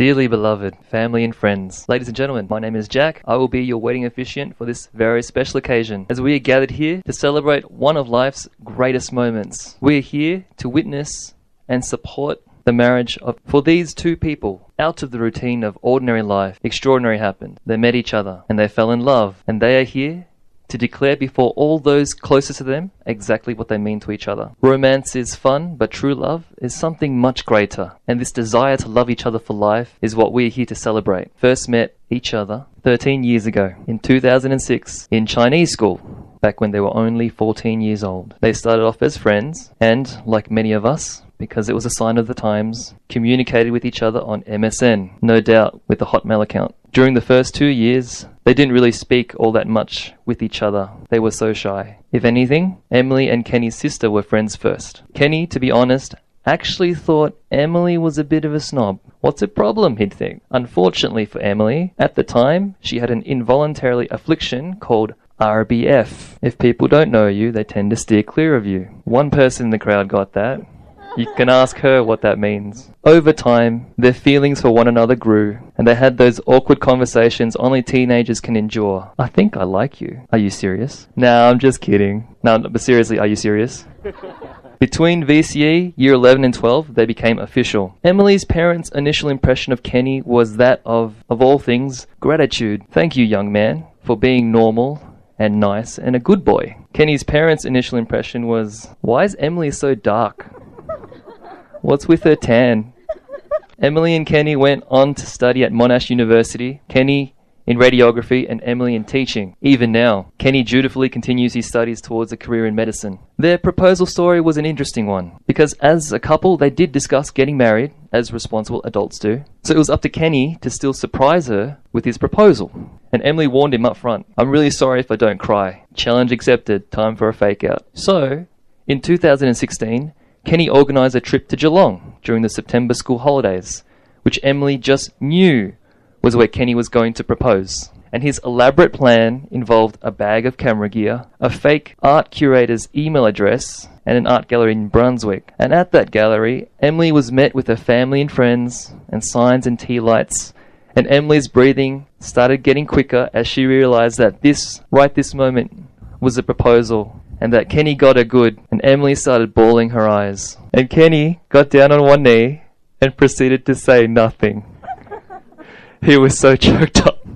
Dearly beloved family and friends, ladies and gentlemen, my name is Jack. I will be your wedding officiant for this very special occasion as we are gathered here to celebrate one of life's greatest moments. We are here to witness and support the marriage for these two people. Out of the routine of ordinary life, extraordinary happened. They met each other and they fell in love, and they are here to declare before all those closest to them exactly what they mean to each other. Romance is fun, but true love is something much greater, and this desire to love each other for life is what we are here to celebrate. First met each other 13 years ago in 2006 in Chinese school, back when they were only 14 years old. They started off as friends and, like many of us, because it was a sign of the times, communicated with each other on MSN, no doubt with the Hotmail account. During the first 2 years, they didn't really speak all that much with each other. They were so shy. If anything, Emily and Kenny's sister were friends first. Kenny, to be honest, actually thought Emily was a bit of a snob. What's a problem, he'd think. Unfortunately for Emily, at the time, she had an involuntary affliction called RBF. If people don't know you, they tend to steer clear of you. One person in the crowd got that. You can ask her what that means. Over time, their feelings for one another grew, and they had those awkward conversations only teenagers can endure. I think I like you. Are you serious? No, I'm just kidding. No, but seriously, are you serious? Between VCE, year 11 and 12, they became official. Emily's parents' initial impression of Kenny was that of all things, gratitude. Thank you, young man, for being normal and nice and a good boy. Kenny's parents' initial impression was, why is Emily so dark? What's with her tan? Emily and Kenny went on to study at Monash University, Kenny in radiography and Emily in teaching. Even now, Kenny dutifully continues his studies towards a career in medicine. Their proposal story was an interesting one, because as a couple, they did discuss getting married, as responsible adults do. So it was up to Kenny to still surprise her with his proposal. And Emily warned him up front, I'm really sorry if I don't cry. Challenge accepted, time for a fake out. So, in 2016, Kenny organised a trip to Geelong during the September school holidays, which Emily just knew was where Kenny was going to propose. And his elaborate plan involved a bag of camera gear, a fake art curator's email address, and an art gallery in Brunswick. And at that gallery, Emily was met with her family and friends, and signs and tea lights, and Emily's breathing started getting quicker as she realised that this moment, was a proposal, and that Kenny got her good, and Emily started bawling her eyes. And Kenny got down on one knee and proceeded to say nothing. He was so choked up.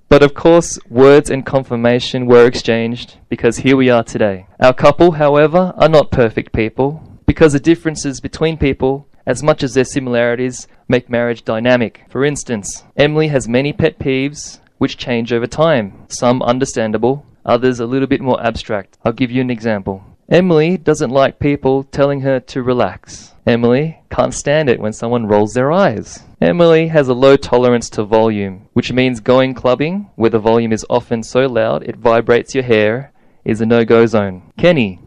But of course, words and confirmation were exchanged, because here we are today. Our couple, however, are not perfect people, because the differences between people, as much as their similarities, make marriage dynamic. For instance, Emily has many pet peeves which change over time, some understandable, others a little bit more abstract. I'll give you an example. Emily doesn't like people telling her to relax. Emily can't stand it when someone rolls their eyes. Emily has a low tolerance to volume, which means going clubbing, where the volume is often so loud it vibrates your hair, is a no-go zone. Kenny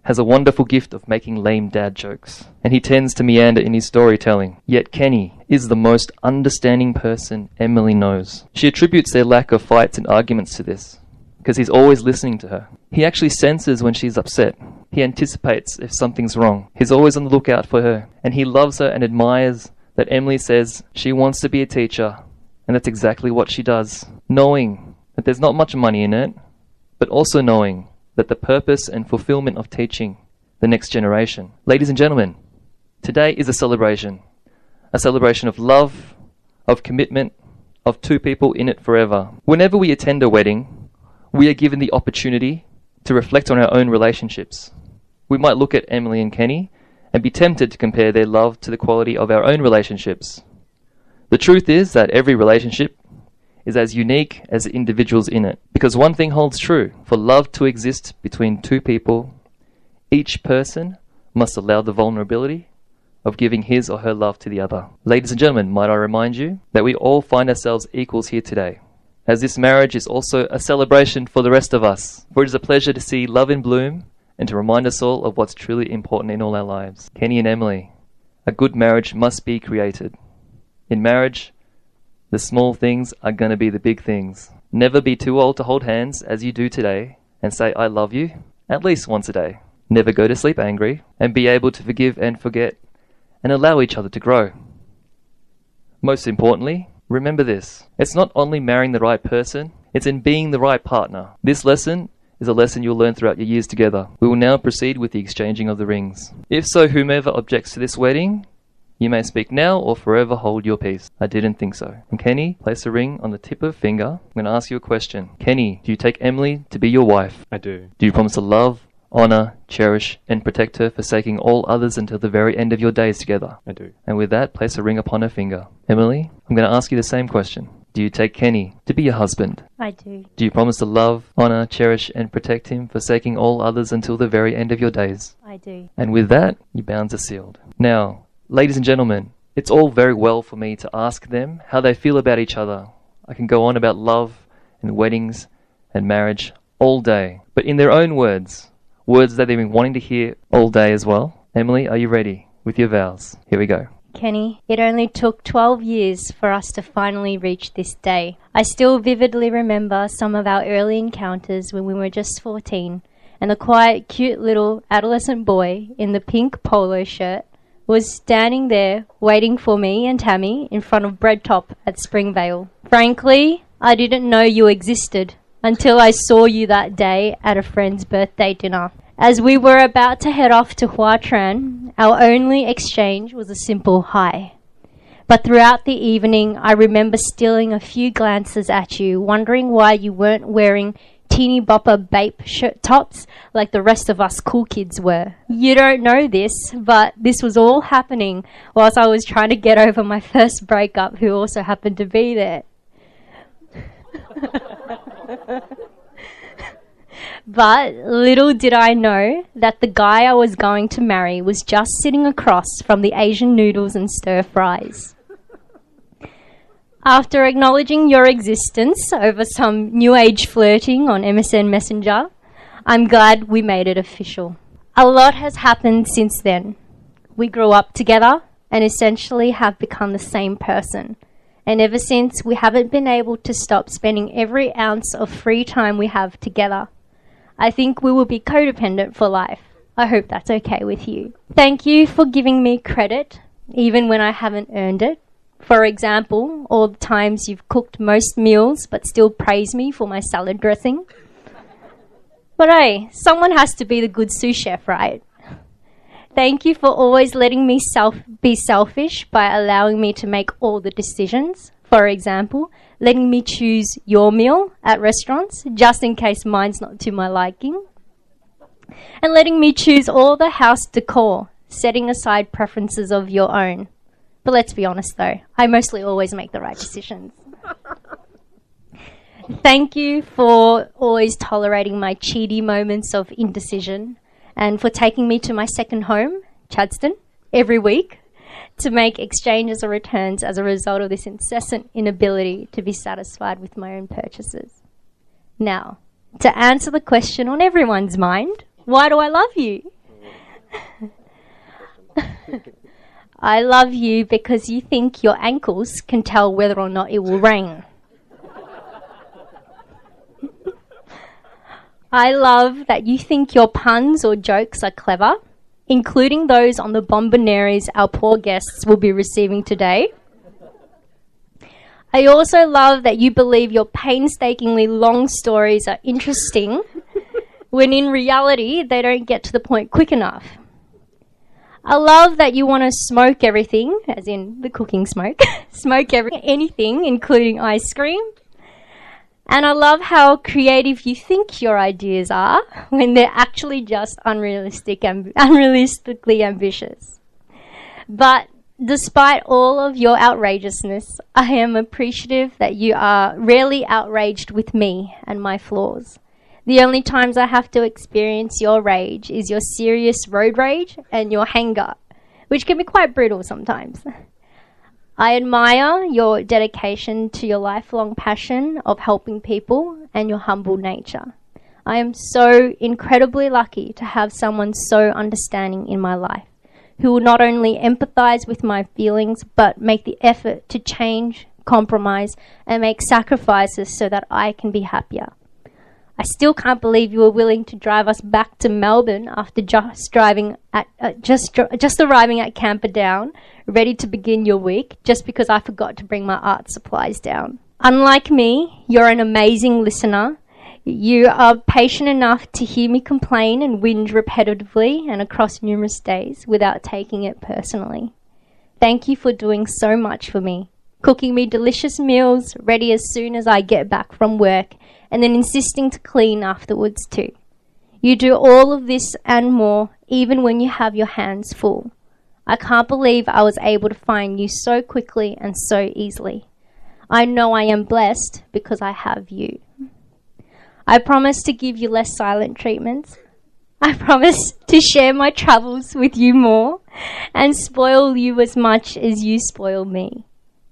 has a wonderful gift of making lame dad jokes, and he tends to meander in his storytelling. Yet Kenny is the most understanding person Emily knows. She attributes their lack of fights and arguments to this, because he's always listening to her. He actually senses when she's upset. He anticipates if something's wrong. He's always on the lookout for her, and he loves her and admires that Emily says she wants to be a teacher, and that's exactly what she does, knowing that there's not much money in it, but also knowing that the purpose and fulfillment of teaching the next generation. Ladies and gentlemen, today is a celebration of love, of commitment, of two people in it forever. Whenever we attend a wedding, we are given the opportunity to reflect on our own relationships. We might look at Emily and Kenny and be tempted to compare their love to the quality of our own relationships. The truth is that every relationship is as unique as the individuals in it, because one thing holds true: for love to exist between two people, each person must allow the vulnerability of giving his or her love to the other. Ladies and gentlemen, might I remind you that we all find ourselves equals here today, as this marriage is also a celebration for the rest of us. For it is a pleasure to see love in bloom and to remind us all of what's truly important in all our lives. Kenny and Emily, a good marriage must be created. In marriage, the small things are going to be the big things. Never be too old to hold hands as you do today and say I love you at least once a day. Never go to sleep angry, and be able to forgive and forget and allow each other to grow. Most importantly, remember this. It's not only marrying the right person, it's in being the right partner. This lesson is a lesson you'll learn throughout your years together. We will now proceed with the exchanging of the rings. If so, whomever objects to this wedding, you may speak now or forever hold your peace. I didn't think so. And Kenny, place a ring on the tip of finger. I'm going to ask you a question. Kenny, do you take Emily to be your wife? I do. Do you promise to love, honour, cherish and protect her, forsaking all others until the very end of your days together? I do. And with that, place a ring upon her finger. Emily, I'm going to ask you the same question. Do you take Kenny to be your husband? I do. Do you promise to love, honour, cherish and protect him, forsaking all others until the very end of your days? I do. And with that, your bounds are sealed. Now, ladies and gentlemen, it's all very well for me to ask them how they feel about each other. I can go on about love and weddings and marriage all day. But in their own words that they've been wanting to hear all day as well. Emily, are you ready with your vows? Here we go. Kenny, it only took 12 years for us to finally reach this day. I still vividly remember some of our early encounters when we were just 14, and the quiet, cute little adolescent boy in the pink polo shirt was standing there waiting for me and Tammy in front of Bread Top at Springvale. Frankly, I didn't know you existed until I saw you that day at a friend's birthday dinner. As we were about to head off to Hua Tran, our only exchange was a simple hi. But throughout the evening, I remember stealing a few glances at you, wondering why you weren't wearing teeny bopper bape shirt tops like the rest of us cool kids were. You don't know this, but this was all happening whilst I was trying to get over my first breakup, who also happened to be there. But little did I know that the guy I was going to marry was just sitting across from the Asian noodles and stir fries. After acknowledging your existence over some new age flirting on MSN Messenger, I'm glad we made it official. A lot has happened since then. We grew up together and essentially have become the same person. And ever since, we haven't been able to stop spending every ounce of free time we have together. I think we will be codependent for life. I hope that's okay with you. Thank you for giving me credit, even when I haven't earned it. For example, all the times you've cooked most meals but still praise me for my salad dressing. But hey, someone has to be the good sous chef, right? Thank you for always letting me be selfish by allowing me to make all the decisions. For example, letting me choose your meal at restaurants, just in case mine's not to my liking. And letting me choose all the house decor, setting aside preferences of your own. But let's be honest though, I mostly always make the right decisions. Thank you for always tolerating my cheaty moments of indecision and for taking me to my second home, Chadstone, every week to make exchanges or returns as a result of this incessant inability to be satisfied with my own purchases. Now, to answer the question on everyone's mind, why do I love you? I love you because you think your ankles can tell whether or not it will rain. I love that you think your puns or jokes are clever, including those on the bomboneries our poor guests will be receiving today. I also love that you believe your painstakingly long stories are interesting when in reality they don't get to the point quick enough. I love that you want to smoke everything, as in the cooking smoke, anything, including ice cream. And I love how creative you think your ideas are when they're actually just unrealistically ambitious. But despite all of your outrageousness, I am appreciative that you are rarely outraged with me and my flaws. The only times I have to experience your rage is your serious road rage and your hanger, which can be quite brutal sometimes. I admire your dedication to your lifelong passion of helping people and your humble nature. I am so incredibly lucky to have someone so understanding in my life, who will not only empathize with my feelings, but make the effort to change, compromise, and make sacrifices so that I can be happier. I still can't believe you were willing to drive us back to Melbourne after just arriving at Camperdown, ready to begin your week, just because I forgot to bring my art supplies down. Unlike me, you're an amazing listener. You are patient enough to hear me complain and whinge repetitively and across numerous days without taking it personally. Thank you for doing so much for me, cooking me delicious meals ready as soon as I get back from work, and then insisting to clean afterwards too. You do all of this and more, even when you have your hands full. I can't believe I was able to find you so quickly and so easily. I know I am blessed because I have you. I promise to give you less silent treatments. I promise to share my travels with you more and spoil you as much as you spoil me.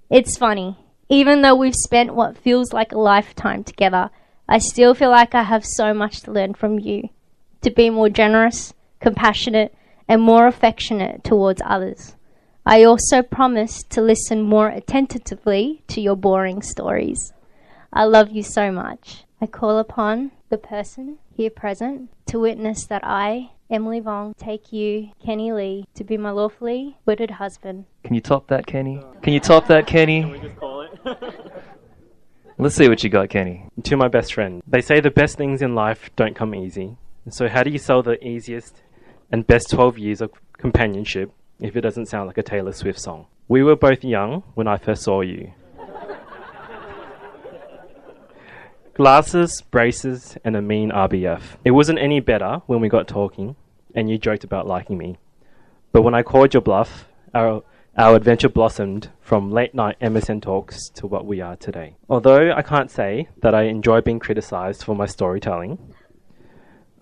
It's funny, even though we've spent what feels like a lifetime together, I still feel like I have so much to learn from you, to be more generous, compassionate, and more affectionate towards others. I also promise to listen more attentively to your boring stories. I love you so much. I call upon the person here present to witness that I, Emily Vong, take you, Kenny Lee, to be my lawfully wedded husband. Can you top that, Kenny? Can you top that, Kenny? Can we just call it? Let's see what you got, Kenny. To my best friend. They say the best things in life don't come easy. So how do you sell the easiest and best 12 years of companionship if it doesn't sound like a Taylor Swift song? We were both young when I first saw you. Glasses, braces, and a mean RBF. It wasn't any better when we got talking and you joked about liking me. But when I called your bluff, our adventure blossomed from late-night MSN talks to what we are today. Although I can't say that I enjoy being criticised for my storytelling,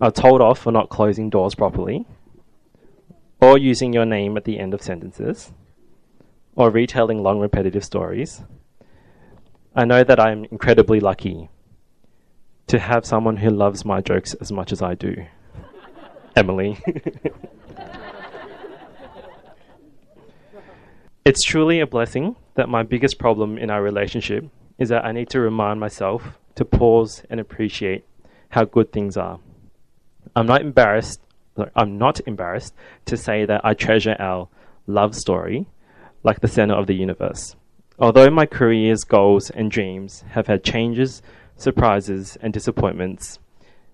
I was told off for not closing doors properly, or using your name at the end of sentences, or retelling long repetitive stories. I know that I am incredibly lucky to have someone who loves my jokes as much as I do. Emily. It's truly a blessing that my biggest problem in our relationship is that I need to remind myself to pause and appreciate how good things are. I'm not embarrassed to say that I treasure our love story like the center of the universe. Although my career's goals and dreams have had changes, surprises, and disappointments,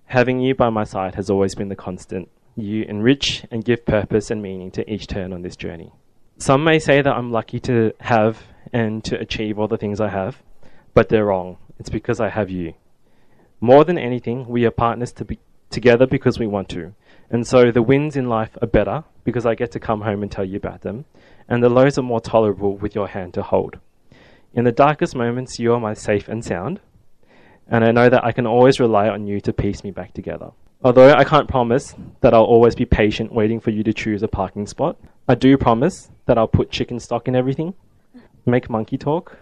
having you by my side has always been the constant. You enrich and give purpose and meaning to each turn on this journey. Some may say that I'm lucky to have and to achieve all the things I have, but they're wrong. It's because I have you. More than anything, we are partners together because we want to. And so the wins in life are better because I get to come home and tell you about them, and the lows are more tolerable with your hand to hold. In the darkest moments, you are my safe and sound, and I know that I can always rely on you to piece me back together. Although I can't promise that I'll always be patient waiting for you to choose a parking spot, I do promise that I'll put chicken stock in everything, make monkey talk,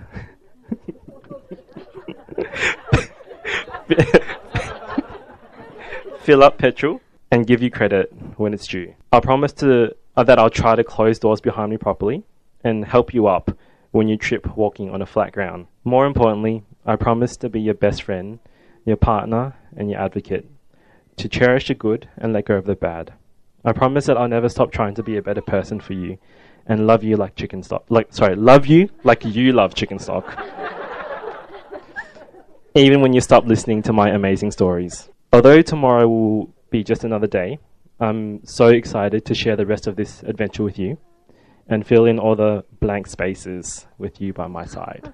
fill up petrol, and give you credit when it's due. I promise that I'll try to close doors behind me properly and help you up when you trip walking on a flat ground. More importantly, I promise to be your best friend, your partner, and your advocate, to cherish the good and let go of the bad. I promise that I'll never stop trying to be a better person for you and love you like chicken stock. Love you like you love chicken stock. Even when you stop listening to my amazing stories. Although tomorrow will be just another day, I'm so excited to share the rest of this adventure with you and fill in all the blank spaces with you by my side.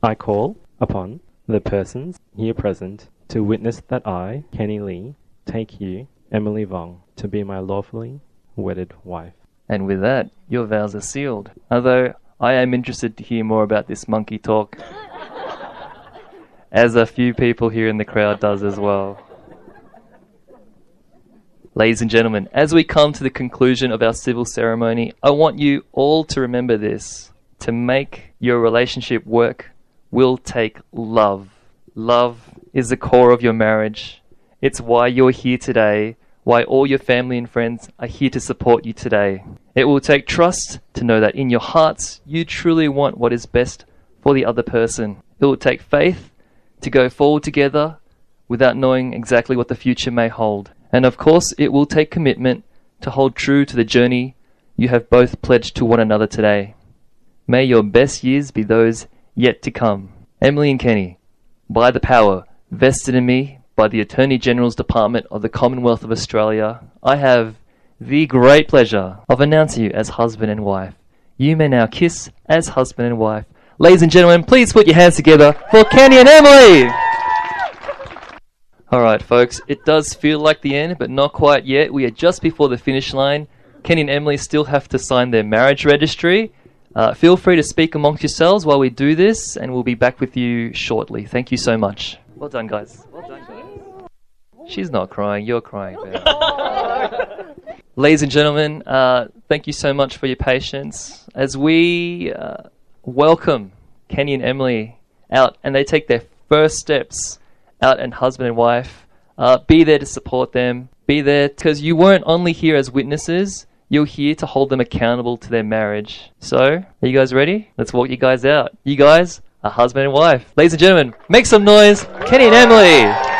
I call upon the persons here present to witness that I, Kenny Lee, take you, Emily Vong, to be my lawfully wedded wife. And with that, your vows are sealed. Although I am interested to hear more about this monkey talk, as a few people here in the crowd does as well. Ladies and gentlemen, as we come to the conclusion of our civil ceremony, I want you all to remember this. To make your relationship work will take love. Love is the core of your marriage. It's why you're here today, why all your family and friends are here to support you today. It will take trust to know that in your hearts you truly want what is best for the other person. It will take faith to go forward together without knowing exactly what the future may hold. And of course, it will take commitment to hold true to the journey you have both pledged to one another today. May your best years be those yet to come. Emily and Kenny, by the power vested in me by the Attorney General's Department of the Commonwealth of Australia, I have the great pleasure of announcing you as husband and wife. You may now kiss as husband and wife. Ladies and gentlemen, please put your hands together for Kenny and Emily! Alright folks, it does feel like the end, but not quite yet. We are just before the finish line. Kenny and Emily still have to sign their marriage registry. Feel free to speak amongst yourselves while we do this, and we'll be back with you shortly. Thank you so much. Well done, guys. Well done, guys. She's not crying, you're crying. Ladies and gentlemen, thank you so much for your patience as we welcome Kenny and Emily out, and they take their first steps out, and husband and wife. Be there to support them. Be there because you weren't only here as witnesses, you're here to hold them accountable to their marriage. So, are you guys ready? Let's walk you guys out. You guys are husband and wife. Ladies and gentlemen, make some noise. Kenny and Emily.